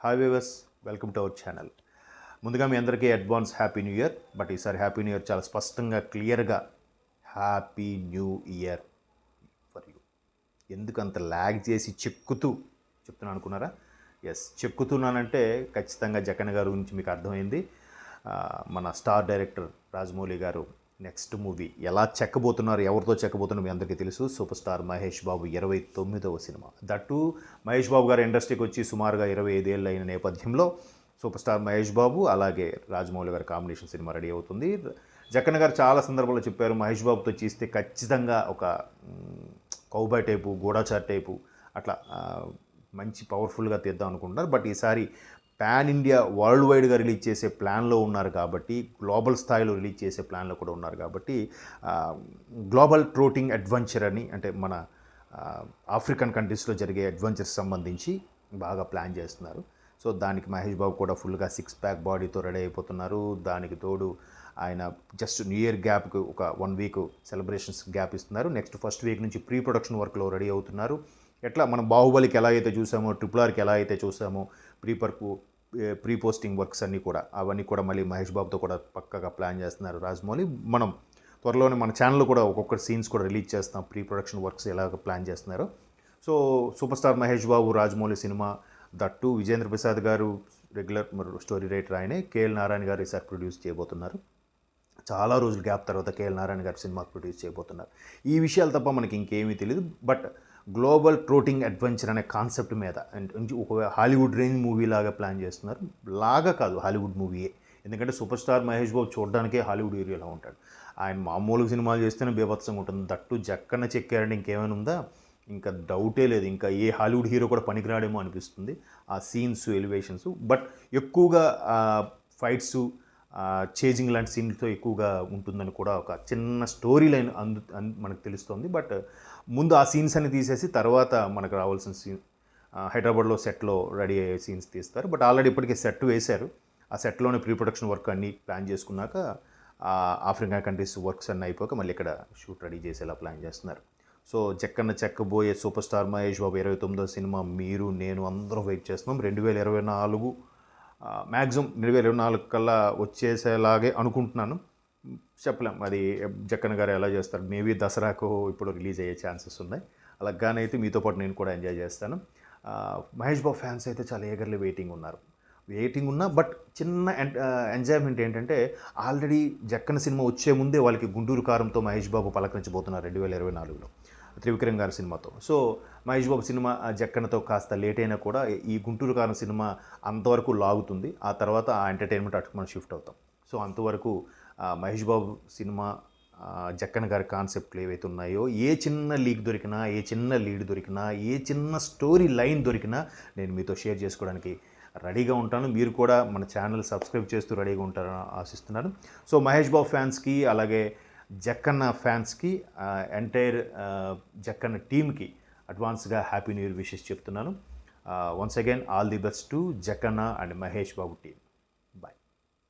Hi viewers, welcome to our channel. ముందుగా మీ అందరికీ advance happy new year. But ఈసారి happy new year చాలా స్పష్టంగా క్లియర్గా happy new year for you. ఎందుకు అంత ల్యాగ్ చేసి చెక్కుతూ చెప్తున్నాను అనుకున్నారా? ఎస్, చెక్కుతున్నానంటే ఖచ్చితంగా జగన్ గారి గురించి మీకు అర్థమైంది. మన స్టార్ డైరెక్టర్ రాజమౌళి గారు నెక్స్ట్ మూవీ ఎలా చెక్కబోతున్నారు, ఎవరితో చెక్కబోతున్నారు మీ అందరికీ తెలుసు. సూపర్ స్టార్ మహేష్ బాబు 29వ సినిమా. దట్టు మహేష్ బాబు గారు ఇండస్ట్రీకి వచ్చి సుమారుగా 25 ఏళ్ళు అయిన నేపథ్యంలో సూపర్ స్టార్ మహేష్ బాబు అలాగే రాజమౌళి గారి కాంబినేషన్ సినిమా రెడీ అవుతుంది. జగన్ గారు చాలా సందర్భాల్లో చెప్పారు, మహేష్ బాబుతో చేస్తే ఖచ్చితంగా ఒక కౌబాయ్ టైపు, గూఢాచార్ టైపు అట్లా మంచి పవర్ఫుల్గా తీద్దాం అనుకుంటున్నారు. బట్ ఈసారి పాన్ ఇండియా వరల్డ్ వైడ్గా రిలీజ్ చేసే ప్లాన్లో ఉన్నారు కాబట్టి, గ్లోబల్ స్థాయిలో రిలీజ్ చేసే ప్లాన్లో కూడా ఉన్నారు కాబట్టి, గ్లోబల్ ట్రోటింగ్ అడ్వెంచర్ అని, అంటే మన ఆఫ్రికన్ కంట్రీస్లో జరిగే అడ్వెంచర్స్ సంబంధించి బాగా ప్లాన్ చేస్తున్నారు. సో దానికి మహేష్ బాబు కూడా ఫుల్గా 6 ప్యాక్ బాడీతో రెడీ అయిపోతున్నారు. దానికి తోడు ఆయన జస్ట్ న్యూ ఇయర్ గ్యాప్కి ఒక 1 వీక్ సెలబ్రేషన్స్ గ్యాప్ ఇస్తున్నారు. నెక్స్ట్ ఫస్ట్ వీక్ నుంచి ప్రీ ప్రొడక్షన్ వర్క్లో రెడీ అవుతున్నారు. ఎట్లా మనం బాహుబలికి ఎలా అయితే చూసామో, RRRకి ఎలా అయితే చూసామో, ప్రీ పోస్టింగ్ వర్క్స్ అవన్నీ కూడా మళ్ళీ మహేష్ బాబుతో కూడా పక్కగా ప్లాన్ చేస్తున్నారు రాజమౌళి. మనం త్వరలోనే మన ఛానల్లో కూడా ఒక్కొక్క సీన్స్ కూడా రిలీజ్ చేస్తాం, ప్రీ ప్రొడక్షన్ వర్క్స్ ఎలాగ ప్లాన్ చేస్తున్నారు. So super star Mahesh Babu Rajamouli cinema, that Vijendra Prasad గారు రెగ్యులర్ స్టోరీ రైటర్ ఆయనే, కేఎల్ నారాయణ గారు ఈసారి ప్రొడ్యూస్ చేయబోతున్నారు. చాలా రోజుల గ్యాప్ తర్వాత కేఎల్ నారాయణ గారు సినిమా ప్రొడ్యూస్ చేయబోతున్నారు. ఈ విషయాలు తప్ప మనకి ఇంకేమీ తెలియదు. బట్ గ్లోబల్ ట్రోటింగ్ అడ్వెంచర్ అనే కాన్సెప్ట్ మీద ఒక హాలీవుడ్ రేంజ్ మూవీ లాగా ప్లాన్ చేస్తున్నారు. లాగా కాదు, హాలీవుడ్ మూవీయే. ఎందుకంటే సూపర్ స్టార్ మహేష్ బాబు చూడడానికే హాలీవుడ్ ఏరియాలో ఉంటాడు. ఆయన మామూలు సినిమాలు చేస్తేనే బీభత్సంగా ఉంటుంది. దట్టు జక్కన చెక్కారంటే ఇంకేమైనా ఉందా? ఇంకా డౌటే లేదు. ఇంకా ఏ హాలీవుడ్ హీరో కూడా పనికిరాడేమో అనిపిస్తుంది ఆ సీన్స్, ఎలివేషన్స్. బట్ ఎక్కువగా ఫైట్స్, చేజింగ్ లాంటి సీన్లతో ఎక్కువగా ఉంటుందని కూడా ఒక చిన్న స్టోరీ లైన్ మనకు తెలుస్తుంది. బట్ ముందు ఆ సీన్స్ అన్ని తీసేసి తర్వాత మనకు రావాల్సిన సీన్ హైదరాబాద్లో సెట్లో రెడీ అయ్యే సీన్స్ తీస్తారు. బట్ ఆల్రెడీ ఇప్పటికే సెట్ వేశారు. ఆ సెట్లోనే ప్రీ ప్రొడక్షన్ వర్క్ అన్నీ ప్లాన్ చేసుకున్నాక ఆఫ్రికా కంట్రీస్ వర్క్స్ అన్నీ అయిపోక మళ్ళీ ఇక్కడ షూట్ రెడీ చేసేలా ప్లాన్ చేస్తున్నారు. సో జక్కన్న చెక్కబోయే సూపర్ స్టార్ మహేష్ బాబు 29వ సినిమా మీరు నేను అందరం వెయిట్ చేస్తున్నాం. 2024 మ్యాక్సిమం 2024 కల్లా వచ్చేసేలాగే అనుకుంటున్నాను. చెప్పలేం అది జక్కన్న గారు ఎలా చేస్తారు. మేబీ దసరాకు ఇప్పుడు రిలీజ్ అయ్యే ఛాన్సెస్ ఉన్నాయి. అలాగానైతే మీతో పాటు నేను కూడా ఎంజాయ్ చేస్తాను. మహేష్ బాబు ఫ్యాన్స్ అయితే చాలా ఏగర్లీ వెయిటింగ్ ఉన్నా బట్ చిన్న ఎంజాయ్మెంట్ ఏంటంటే, ఆల్రెడీ జక్కన్న సినిమా వచ్చే ముందే వాళ్ళకి గుంటూరు కారంతో మహేష్ బాబు పలకరించబోతున్నారు 2024లో త్రివిక్రమ్ గారి సినిమాతో. సో మహేష్ బాబు సినిమా జక్కన్నతో కాస్త లేట్ అయినా కూడా ఈ గుంటూరు కారం సినిమా అంతవరకు లాగుతుంది. ఆ తర్వాత ఆ ఎంటర్టైన్మెంట్ అటుకు మనం షిఫ్ట్ అవుతాం. సో అంతవరకు మహేష్ బాబు సినిమా, జక్కన్న గారి కాన్సెప్ట్లు ఏవైతే ఉన్నాయో, ఏ చిన్న లీక్ దొరికినా, ఏ చిన్న లీడ్ దొరికినా, ఏ చిన్న స్టోరీ లైన్ దొరికినా నేను మీతో షేర్ చేసుకోవడానికి రెడీగా ఉంటాను. మీరు కూడా మన ఛానల్ సబ్స్క్రైబ్ చేస్తూ రెడీగా ఉంటారని ఆశిస్తున్నాను. సో మహేష్ బాబు ఫ్యాన్స్కి అలాగే జక్కన్న ఫ్యాన్స్కి, ఎంటైర్ జక్కన్న టీమ్కి అడ్వాన్స్గా హ్యాపీ న్యూ ఇయర్ విషెస్ చెప్తున్నాను. Once again all the best to Jakkanna and Mahesh Babu team.